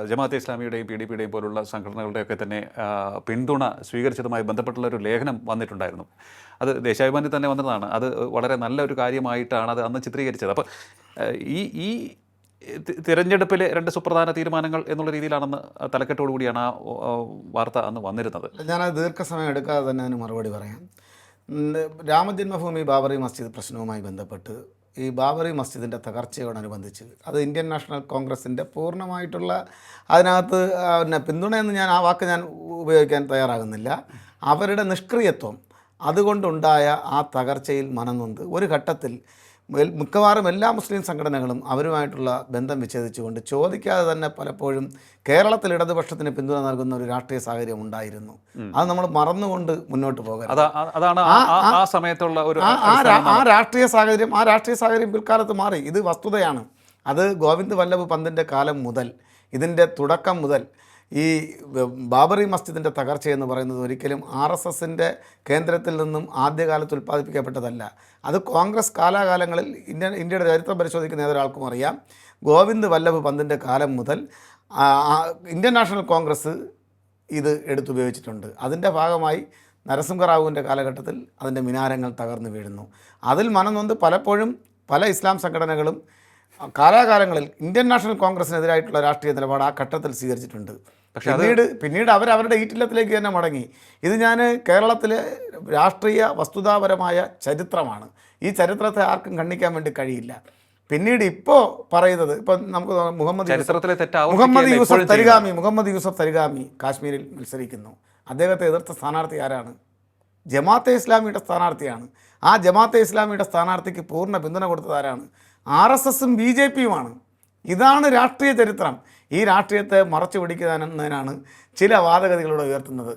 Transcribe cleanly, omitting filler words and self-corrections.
ജമാഅത്തെ ഇസ്ലാമിയുടെയും PDPയുടെയും പോലുള്ള സംഘടനകളുടെയൊക്കെ തന്നെ പിന്തുണ സ്വീകരിച്ചതുമായി ബന്ധപ്പെട്ടുള്ള ഒരു ലേഖനം വന്നിട്ടുണ്ടായിരുന്നു. അത് ദേശാഭിമാനിൽ തന്നെ വന്നതാണ്. അത് വളരെ നല്ലൊരു കാര്യമായിട്ടാണ് അത് അന്ന് ചിത്രീകരിച്ചത്. അപ്പോൾ ഈ ഈ തിരഞ്ഞെടുപ്പിൽ 2 സുപ്രധാന തീരുമാനങ്ങൾ എന്നുള്ള രീതിയിലാണെന്ന് തലക്കെട്ടോടുകൂടിയാണ് ആ വാർത്ത അന്ന് വന്നിരുന്നത്. ഞാനത് ദീർഘസമയം എടുക്കാതെ തന്നെ അതിന് മറുപടി പറയാം. രാമജന്മഭൂമി ബാബറി മസ്ജിദ് പ്രശ്നവുമായി ബന്ധപ്പെട്ട് ഈ ബാബറി മസ്ജിദിൻ്റെ തകർച്ചയോടനുബന്ധിച്ച് അത് ഇന്ത്യൻ നാഷണൽ കോൺഗ്രസിൻ്റെ പൂർണ്ണമായിട്ടുള്ള അതിനകത്ത് പിന്തുണയെന്ന് ഞാൻ ആ വാക്ക് ഞാൻ ഉപയോഗിക്കാൻ തയ്യാറാകുന്നില്ല. അവരുടെ നിഷ്ക്രിയത്വം അതുകൊണ്ടുണ്ടായ ആ തകർച്ചയിൽ മനംനൊന്ത് ഒരു ഘട്ടത്തിൽ മിക്കവാറും എല്ലാ മുസ്ലിം സംഘടനകളും അവരുമായിട്ടുള്ള ബന്ധം വിച്ഛേദിച്ചുകൊണ്ട് ചോദിക്കാതെ തന്നെ പലപ്പോഴും കേരളത്തിൽ ഇടതുപക്ഷത്തിന് പിന്തുണ നൽകുന്ന ഒരു രാഷ്ട്രീയ സാഹചര്യം ഉണ്ടായിരുന്നു. അത് നമ്മൾ മറന്നുകൊണ്ട് മുന്നോട്ട് പോകരുത്. അതാണ് ആ സമയത്തുള്ള ഒരു ആ രാഷ്ട്രീയ സാഹചര്യം പിൽക്കാലത്ത് മാറി. ഇത് വസ്തുതയാണ്. അത് ഗോവിന്ദ് വല്ലഭ് പന്തിൻ്റെ കാലം മുതൽ, ഇതിൻ്റെ തുടക്കം മുതൽ ഈ ബാബറി മസ്ജിദിൻ്റെ തകർച്ച എന്ന് പറയുന്നത് ഒരിക്കലും RSSൻ്റെ കേന്ദ്രത്തിൽ നിന്നും ആദ്യകാലത്ത് ഉൽപ്പാദിപ്പിക്കപ്പെട്ടതല്ല. അത് കോൺഗ്രസ് കാലാകാലങ്ങളിൽ ഇന്ത്യയുടെ ചരിത്രം പരിശോധിക്കുന്ന ഏതൊരാൾക്കും അറിയാം. ഗോവിന്ദ് വല്ലഭ് പന്തിൻ്റെ കാലം മുതൽ ഇന്ത്യൻ നാഷണൽ കോൺഗ്രസ് ഇത് എടുത്തുപയോഗിച്ചിട്ടുണ്ട്. അതിൻ്റെ ഭാഗമായി നരസിംഹറാവുവിൻ്റെ കാലഘട്ടത്തിൽ അതിൻ്റെ മിനാരങ്ങൾ തകർന്നു വീഴുന്നു. അതിൽ മനംനൊന്ത് പലപ്പോഴും പല ഇസ്ലാം സംഘടനകളും കാലാകാലങ്ങളിൽ ഇന്ത്യൻ നാഷണൽ കോൺഗ്രസിനെതിരായിട്ടുള്ള രാഷ്ട്രീയ നിലപാട് ആ ഘട്ടത്തിൽ സ്വീകരിച്ചിട്ടുണ്ട്. പിന്നീട് അവരവരുടെ ഈറ്റില്ലത്തിലേക്ക് തന്നെ മടങ്ങി. ഇത് ഞാൻ കേരളത്തിലെ രാഷ്ട്രീയ വസ്തുതാപരമായ ചരിത്രമാണ്. ഈ ചരിത്രത്തെ ആർക്കും ഖണ്ഡിക്കാൻ വേണ്ടി കഴിയില്ല. പിന്നീട് ഇപ്പോൾ പറയുന്നത്, ഇപ്പം നമുക്ക് മുഹമ്മദ് യൂസഫ് തരിഗാമി കാശ്മീരിൽ മത്സരിക്കുന്നു. അദ്ദേഹത്തെ എതിർത്ത സ്ഥാനാർത്ഥി ആരാണ്? ജമാഅത്തെ ഇസ്ലാമിയുടെ സ്ഥാനാർത്ഥിയാണ്. ആ ജമാഅത്തെ ഇസ്ലാമിയുടെ സ്ഥാനാർത്ഥിക്ക് പൂർണ്ണ പിന്തുണ കൊടുത്തത് ആരാണ്? RSSും BJPയുമാണ്. ഇതാണ് രാഷ്ട്രീയ ചരിത്രം. ഈ രാഷ്ട്രീയത്തെ മറച്ചു പിടിക്കുന്നതിനാണ് ചില വാദഗതികളോട് ഉയർത്തുന്നത്.